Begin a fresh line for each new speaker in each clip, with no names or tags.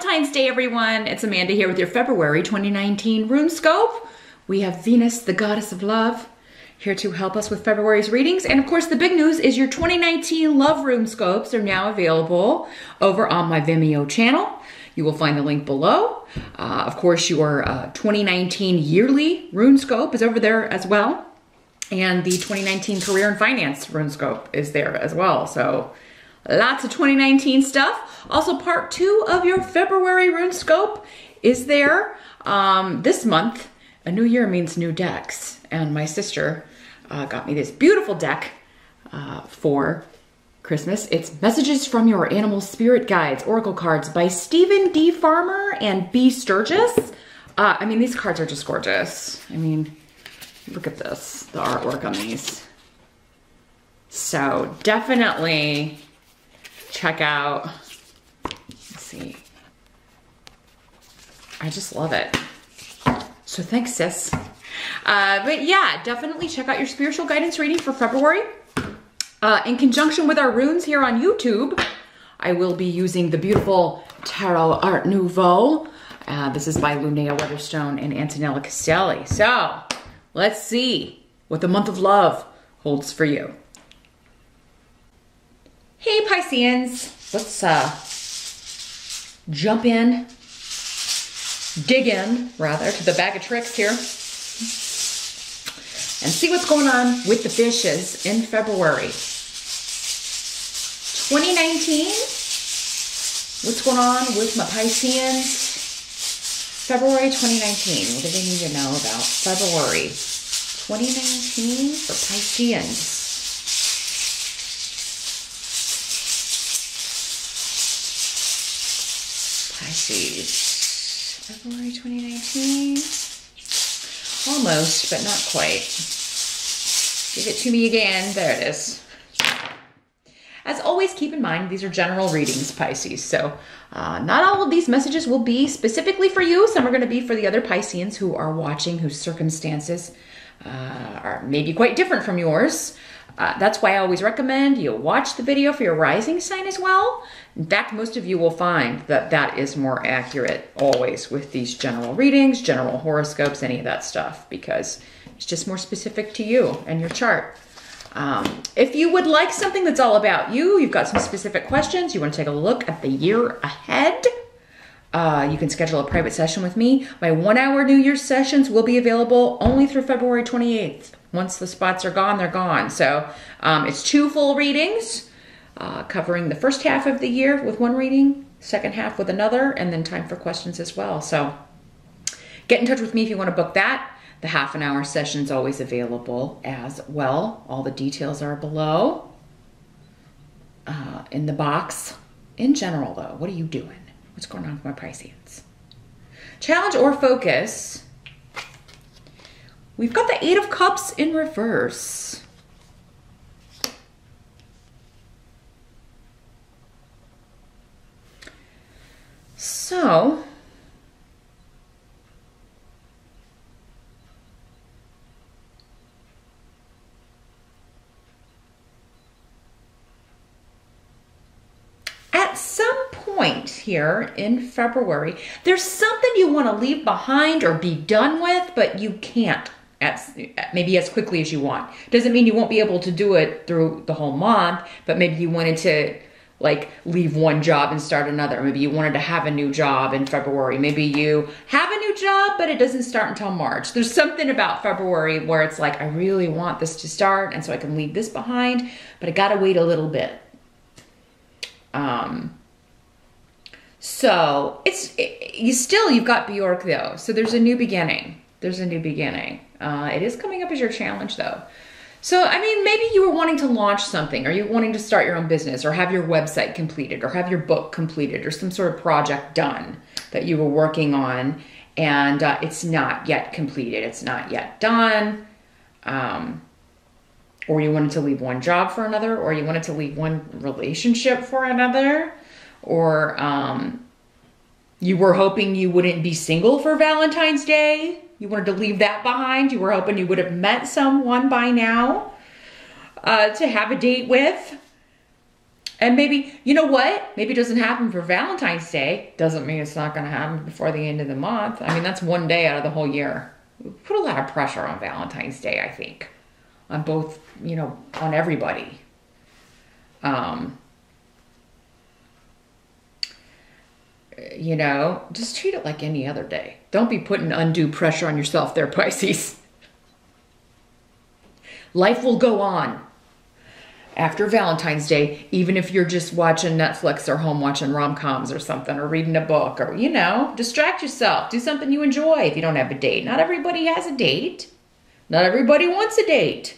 Valentine's Day, everyone. It's Amanda here with your February 2019 Rune Scope. We have Venus, the goddess of love, here to help us with February's readings. And of course, the big news is your 2019 Love Rune Scopes are now available over on my Vimeo channel. You will find the link below. Of course, your 2019 yearly Rune Scope is over there as well. And the 2019 Career and Finance Rune Scope is there as well. So lots of 2019 stuff. Also, part 2 of your February Rune Scope is there. This month, a new year means new decks. And my sister got me this beautiful deck for Christmas. It's Messages from Your Animal Spirit Guides, Oracle Cards by Stephen D. Farmer and B. Sturgis. I mean, these cards are just gorgeous. I mean, look at this, the artwork on these. So definitely check out, let's see. I just love it. So thanks, sis. But yeah, definitely check out your spiritual guidance reading for February. In conjunction with our runes here on YouTube, I will be using the beautiful Tarot Art Nouveau. This is by Linnea Weatherstone and Antonella Castelli. So let's see what the month of love holds for you. Hey Pisceans, let's jump in, dig in rather, to the bag of tricks here and see what's going on with the fishes in February 2019. What's going on with my Pisceans? February 2019, what do they need to know about February 2019 for Pisceans? Pisces, February 2019, almost, but not quite. Give it to me again, there it is. As always, keep in mind, these are general readings, Pisces, so not all of these messages will be specifically for you. Some are going to be for the other Pisceans who are watching, whose circumstances are maybe quite different from yours. That's why I always recommend you watch the video for your rising sign as well. In fact, most of you will find that that is more accurate always with these general readings, general horoscopes, any of that stuff, because it's just more specific to you and your chart. If you would like something that's all about you, you've got some specific questions, you want to take a look at the year ahead, you can schedule a private session with me. My 1-hour New Year's sessions will be available only through February 28th. Once the spots are gone, they're gone. So it's 2 full readings, covering the first half of the year with one reading, second half with another, and then time for questions as well. So get in touch with me if you want to book that. The half-an-hour session is always available as well. All the details are below in the box. In general, though, what are you doing? What's going on with my Pisceans? Challenge or focus. We've got the 8 of Cups in reverse. So, at some point here in February, there's something you want to leave behind or be done with, but you can't. Maybe as quickly as you want. Doesn't mean you won't be able to do it through the whole month, but maybe you wanted to like leave one job and start another. Maybe you wanted to have a new job in February. Maybe you have a new job, but it doesn't start until March. There's something about February where it's like, I really want this to start, and so I can leave this behind, but I gotta wait a little bit. So you've got Bjork though. So there's a new beginning. There's a new beginning. It is coming up as your challenge though. So, I mean, maybe you were wanting to launch something, or you're wanting to start your own business, or have your website completed, or have your book completed, or some sort of project done that you were working on, and it's not yet completed. It's not yet done. Or you wanted to leave one job for another, or you wanted to leave one relationship for another, or you were hoping you wouldn't be single for Valentine's Day. You wanted to leave that behind. You were hoping you would have met someone by now to have a date with. And maybe, you know what? Maybe it doesn't happen for Valentine's Day. Doesn't mean it's not going to happen before the end of the month. I mean, that's one day out of the whole year. We put a lot of pressure on Valentine's Day, I think. On both, you know, on everybody. You know, just treat it like any other day. Don't be putting undue pressure on yourself there, Pisces. Life will go on after Valentine's Day, even if you're just watching Netflix or home watching rom-coms or something, or reading a book, or, you know, distract yourself. Do something you enjoy if you don't have a date. Not everybody has a date. Not everybody wants a date.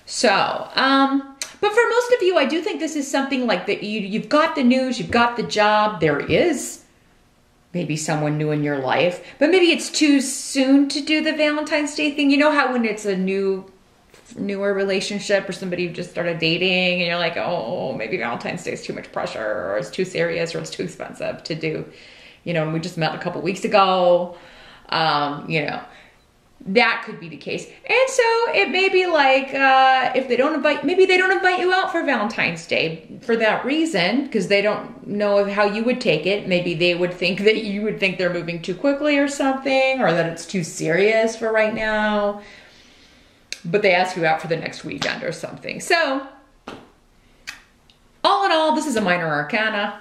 So, but for most of you, I do think this is something like that. You've got the news, you've got the job. There is maybe someone new in your life, but maybe it's too soon to do the Valentine's Day thing. You know how when it's a newer relationship or somebody you just started dating and you're like, oh, maybe Valentine's Day is too much pressure, or it's too serious, or it's too expensive to do. You know, and we just met a couple weeks ago. You know, that could be the case. And so it may be like, if they don't invite, maybe they don't invite you out for Valentine's Day for that reason, because they don't know of how you would take it. Maybe they would think that you would think they're moving too quickly or something, or that it's too serious for right now. But they ask you out for the next weekend or something. So, all in all, this is a minor arcana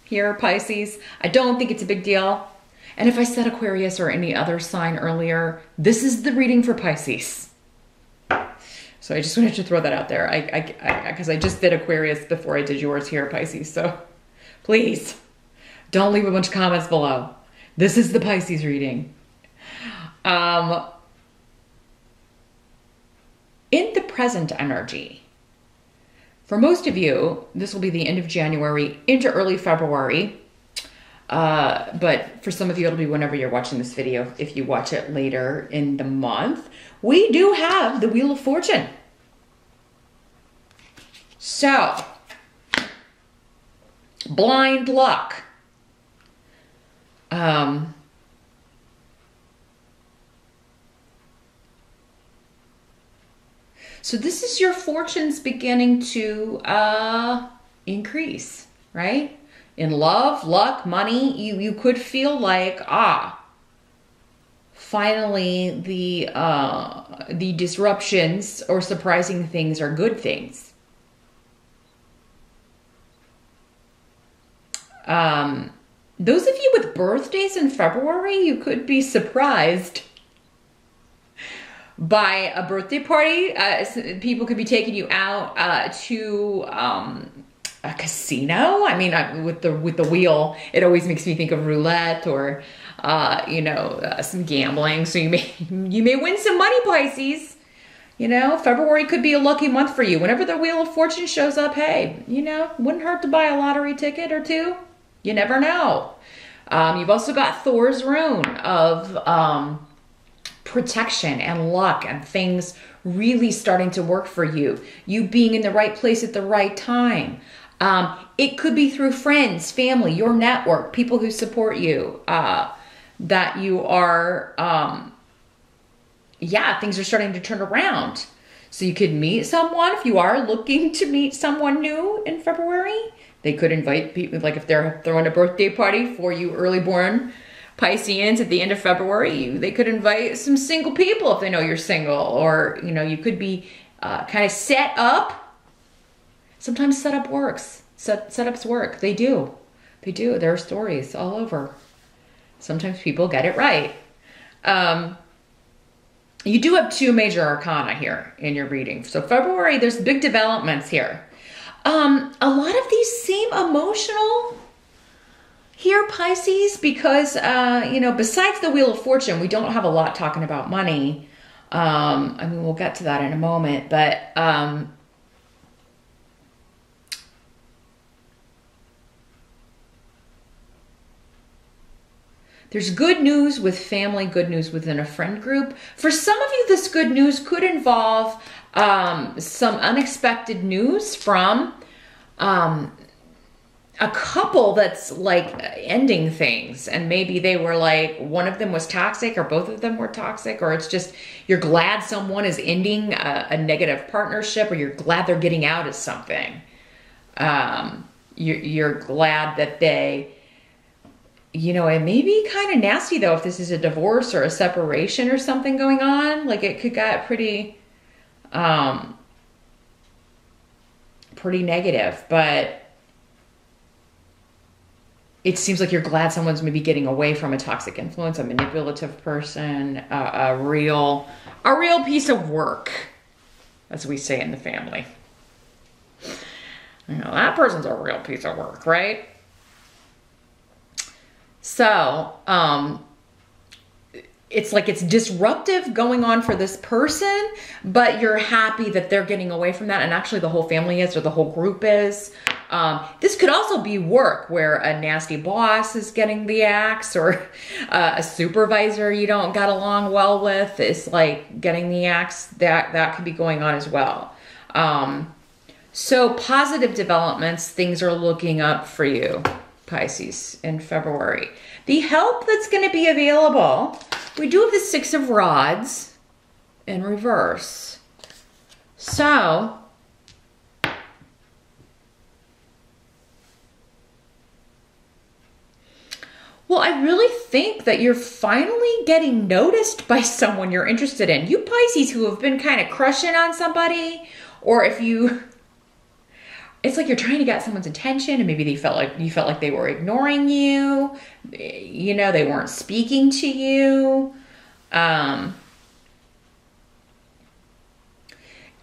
here, Pisces. I don't think it's a big deal. And if I said Aquarius or any other sign earlier, this is the reading for Pisces. So I just wanted to throw that out there. Because I just did Aquarius before I did yours here, Pisces. So please, don't leave a bunch of comments below. This is the Pisces reading. In the present energy, for most of you, this will be the end of January into early February. But for some of you, it'll be whenever you're watching this video, if you watch it later in the month. We do have the Wheel of Fortune. So, blind luck. So this is your fortunes beginning to increase, right? In love, luck, money, you could feel like, finally the disruptions or surprising things are good things. Those of you with birthdays in February, you could be surprised by a birthday party. People could be taking you out to a casino. I mean, with the wheel, it always makes me think of roulette or you know, some gambling. So you may win some money, Pisces. You know, February could be a lucky month for you. Whenever the Wheel of Fortune shows up, hey, you know, wouldn't hurt to buy a lottery ticket or two. You never know. You've also got Thor's rune of protection and luck and things really starting to work for you. You being in the right place at the right time. It could be through friends, family, your network, people who support you, that you are, things are starting to turn around. So you could meet someone if you are looking to meet someone new in February. They could invite people, like if they're throwing a birthday party for you early born Pisceans at the end of February, they could invite some single people if they know you're single, or, you know, you could be kind of set up. Sometimes setup works. Setups work. They do. They do. There are stories all over. Sometimes people get it right. You do have two major arcana here in your reading. So February, there's big developments here. A lot of these seem emotional here, Pisces, because, you know, besides the Wheel of Fortune, we don't have a lot talking about money. I mean, we'll get to that in a moment, but there's good news with family, good news within a friend group. For some of you, this good news could involve some unexpected news from a couple that's like ending things, and maybe they were like, one of them was toxic or both of them were toxic, or it's just you're glad someone is ending a negative partnership, or you're glad they're getting out of something. You're glad that they, you know, it may be kind of nasty though if this is a divorce or a separation or something going on. Like it could get pretty pretty negative, but it seems like you're glad someone's maybe getting away from a toxic influence, a manipulative person, a real piece of work, as we say in the family. You know, that person's a real piece of work, right? So, it's like it's disruptive going on for this person, but you're happy that they're getting away from that. And actually the whole family is, or the whole group is. This could also be work where a nasty boss is getting the axe, or a supervisor you don't got along well with is like getting the axe. That could be going on as well. So positive developments, things are looking up for you, Pisces, in February. The help that's going to be available, we do have the Six of Rods in reverse. So, well, I really think that you're finally getting noticed by someone you're interested in. You Pisces who have been kind of crushing on somebody, or if you... It's like you're trying to get someone's attention, and maybe you felt like they were ignoring you. You know, they weren't speaking to you.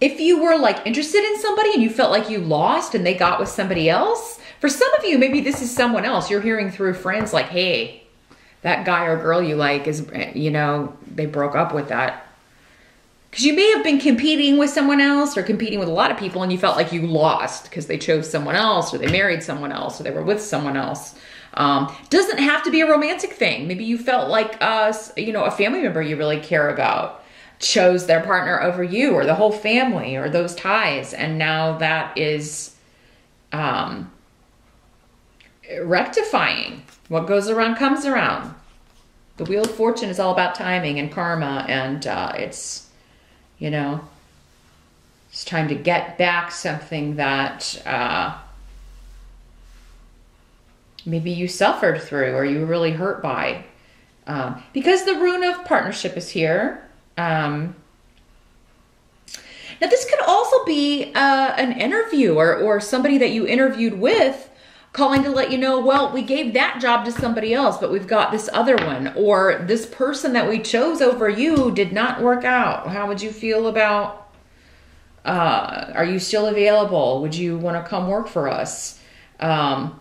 If you were like interested in somebody and you felt like you lost and they got with somebody else, for some of you, maybe this is someone else. You're hearing through friends like, hey, that guy or girl you like is, you know, they broke up with that. Because you may have been competing with someone else or competing with a lot of people, and you felt like you lost because they chose someone else, or they married someone else, or they were with someone else. Doesn't have to be a romantic thing. Maybe you felt like, you know, a family member you really care about chose their partner over you, or the whole family, or those ties. And now that is rectifying. What goes around comes around. The Wheel of Fortune is all about timing and karma, and it's... You know, it's time to get back something that maybe you suffered through or you were really hurt by. Because the Rune of Partnership is here. Now, this could also be an interview or somebody that you interviewed with calling to let you know, well, we gave that job to somebody else, but we've got this other one. Or this person that we chose over you did not work out. How would you feel about, are you still available? Would you want to come work for us? But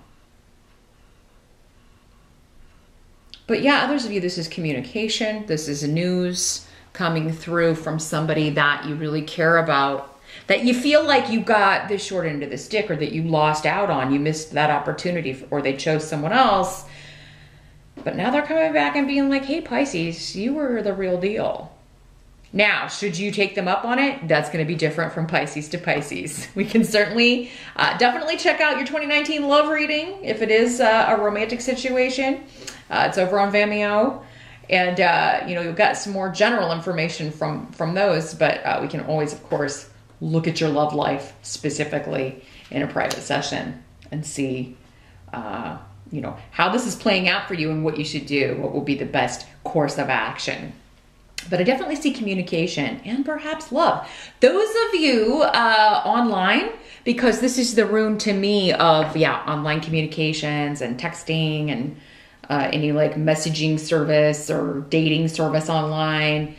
yeah, others of you, this is communication. This is news coming through from somebody that you really care about, that you feel like you got this short end of the stick, or that you lost out on, you missed that opportunity, or they chose someone else. But now they're coming back and being like, hey, Pisces, you were the real deal. Now, should you take them up on it? That's going to be different from Pisces to Pisces. We can certainly, definitely check out your 2019 love reading if it is a romantic situation. It's over on Vimeo. And, you know, you'll get some more general information from those, but we can always, of course, look at your love life specifically in a private session and see, you know, how this is playing out for you and what you should do, what will be the best course of action. But I definitely see communication and perhaps love. Those of you online, because this is the rune to me of, yeah, online communications and texting and any like messaging service or dating service online.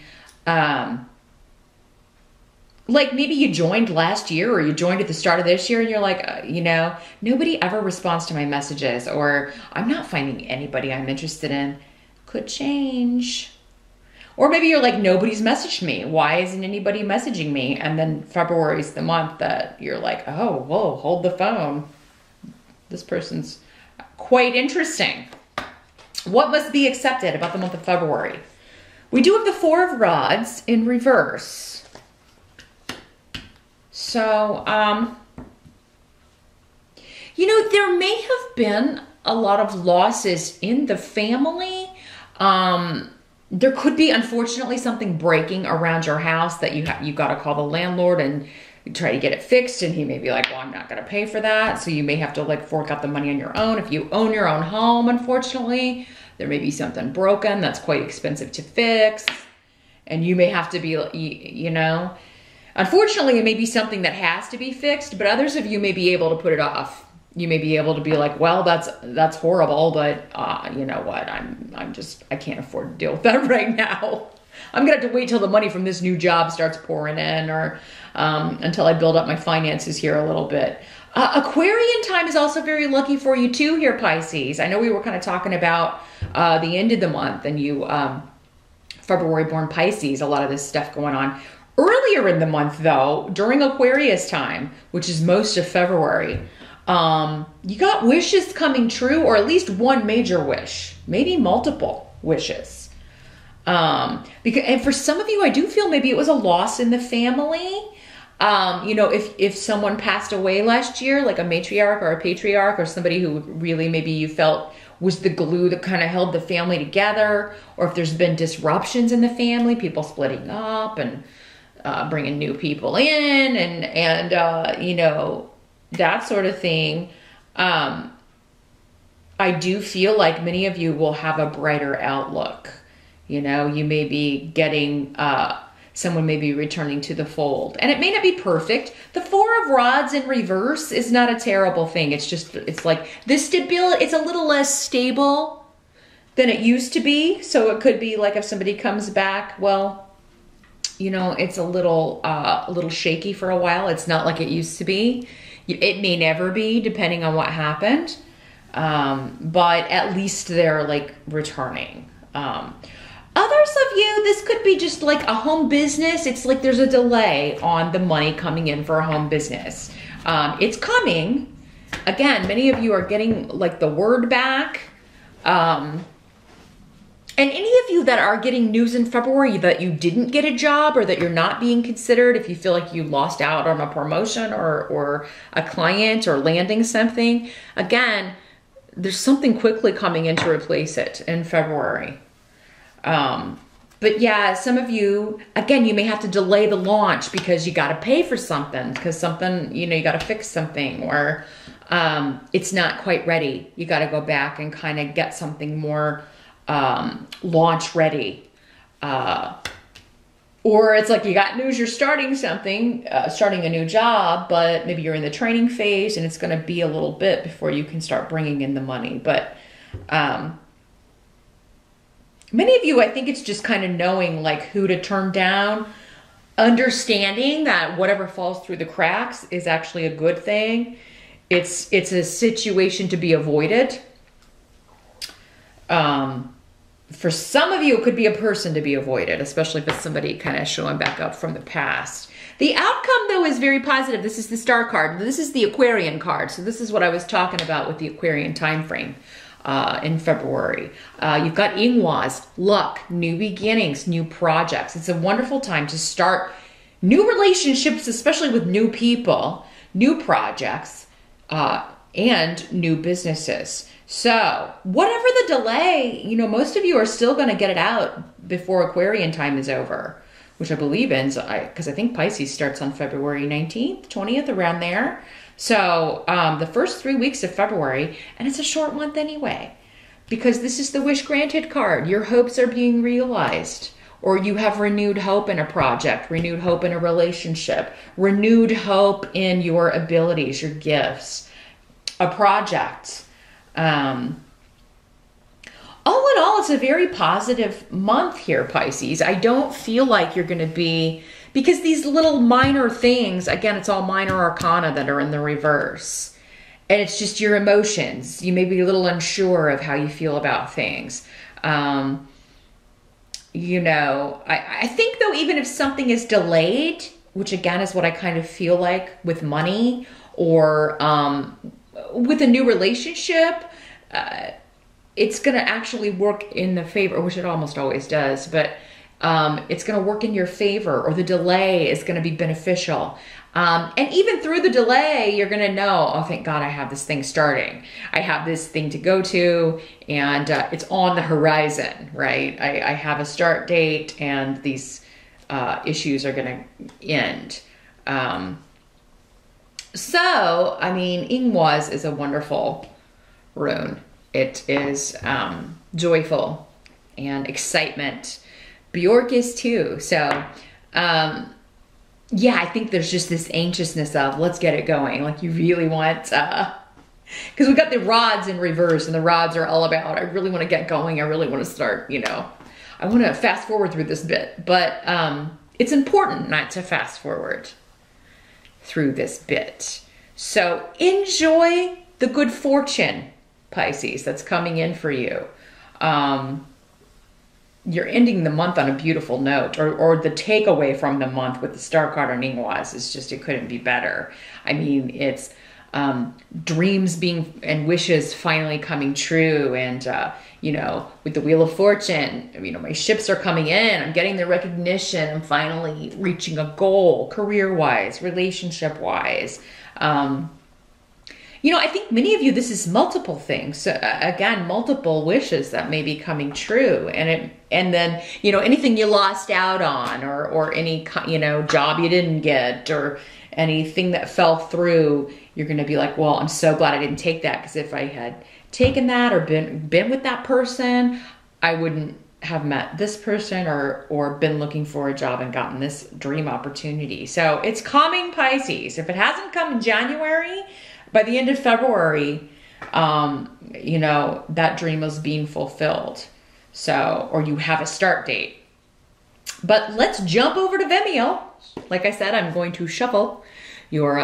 Like maybe you joined last year or you joined at the start of this year and you're like, you know, nobody ever responds to my messages, or I'm not finding anybody I'm interested in. Could change. Or maybe you're like, nobody's messaged me. Why isn't anybody messaging me? And then February is the month that you're like, oh, whoa, hold the phone. This person's quite interesting. What must be accepted about the month of February? We do have the Four of Rods in reverse. So, You know, there may have been a lot of losses in the family. There could be, unfortunately, something breaking around your house that you got to call the landlord and try to get it fixed. And he may be like, well, I'm not going to pay for that. So you may have to like fork out the money on your own. If you own your own home, unfortunately, there may be something broken that's quite expensive to fix. And you may have to be, you know, unfortunately, it may be something that has to be fixed, but others of you may be able to put it off. You may be able to be like, well, that's horrible, but you know what? I can't afford to deal with that right now. I'm gonna have to wait till the money from this new job starts pouring in, or until I build up my finances here a little bit. Aquarian time is also very lucky for you too here, Pisces. I know we were kind of talking about the end of the month and you, February born Pisces, a lot of this stuff going on. Earlier in the month though, during Aquarius time, which is most of February, you got wishes coming true, or at least one major wish, maybe multiple wishes. And for some of you, I do feel maybe it was a loss in the family. You know, if someone passed away last year, like a matriarch or a patriarch, or somebody who really maybe you felt was the glue that kind of held the family together, or if there's been disruptions in the family, people splitting up and bringing new people in, and you know, that sort of thing. I do feel like many of you will have a brighter outlook. You know, you may be getting, someone may be returning to the fold. And it may not be perfect. The Four of Rods in reverse is not a terrible thing. It's just, it's like the stability, it's a little less stable than it used to be. So it could be like if somebody comes back, well, you know, it's a little shaky for a while. It's not like it used to be. It may never be, depending on what happened. But at least they're like returning. Others of you, this could be just like a home business. It's like there's a delay on the money coming in for a home business. It's coming. Again, many of you are getting like the word back. And any of you that are getting news in February that you didn't get a job, or that you're not being considered, if you feel like you lost out on a promotion or a client or landing something, again, there's something quickly coming in to replace it in February. But yeah, some of you, again, you may have to delay the launch because you got to pay for something, because something, you know, you got to fix something, or it's not quite ready. You got to go back and kind of get something more launch ready. Or it's like you got news, you're starting something, starting a new job, but maybe you're in the training phase and it's going to be a little bit before you can start bringing in the money. But many of you, I think it's just kind of knowing like who to turn down, understanding that whatever falls through the cracks is actually a good thing. It's a situation to be avoided. For some of you, it could be a person to be avoided, especially if it's somebody kind of showing back up from the past. The outcome, though, is very positive. This is the Star card. This is the Aquarian card. So this is what I was talking about with the Aquarian time frame in February. You've got Ingwas, luck, new beginnings, new projects. It's a wonderful time to start new relationships, especially with new people, new projects, and new businesses. So whatever the delay, you know, most of you are still going to get it out before Aquarian time is over, which I believe ends, because I think Pisces starts on February 19th, 20th, around there. So the first 3 weeks of February, and it's a short month anyway, because this is the wish granted card. Your hopes are being realized, or you have renewed hope in a project, renewed hope in a relationship, renewed hope in your abilities, your gifts, a project. All in all, it's a very positive month here, Pisces. I don't feel like you're going to be, because these little minor things, again, it's all minor arcana that are in the reverse. And it's just your emotions. You may be a little unsure of how you feel about things. You know, I think, though, even if something is delayed, which again is what I kind of feel like with money, or with a new relationship, it's going to actually work in the favor, which it almost always does. But it's going to work in your favor, or the delay is going to be beneficial. And even through the delay, you're going to know, oh, thank God I have this thing starting. I have this thing to go to, and it's on the horizon, right? I have a start date, and these issues are going to end. So, I mean, Ingwas is a wonderful rune. It is joyful and excitement. Bjork is too. So, yeah, I think there's just this anxiousness of, let's get it going. Like, you really want, because we got the rods in reverse, and the rods are all about, I really want to get going. I really want to start, you know, I want to fast forward through this bit. But it's important not to fast forward through this bit. So enjoy the good fortune, Pisces, that's coming in for you. You're ending the month on a beautiful note, or the takeaway from the month with the star card on Ingwas is just, it couldn't be better. I mean, it's dreams being and wishes finally coming true, and you know, with the Wheel of Fortune, you know, my ships are coming in, I'm getting the recognition, I'm finally reaching a goal, career-wise, relationship-wise. You know, I think many of you, this is multiple things. Again, multiple wishes that may be coming true. And then, you know, anything you lost out on, or any, you know, job you didn't get, or anything that fell through, you're going to be like, well, I'm so glad I didn't take that, because if I had taken that or been with that person, I wouldn't have met this person, or been looking for a job and gotten this dream opportunity. So it's coming, Pisces. If it hasn't come in January, by the end of February, you know, that dream is being fulfilled. So, or you have a start date. But let's jump over to Vimeo. Like I said, I'm going to shuffle your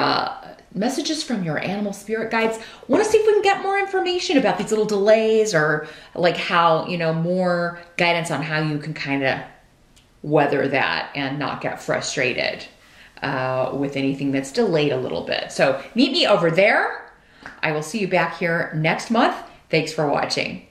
messages from your animal spirit guides. Want to see if we can get more information about these little delays, or like how, you know, more guidance on how you can kind of weather that and not get frustrated with anything that's delayed a little bit. So meet me over there. I will see you back here next month. Thanks for watching.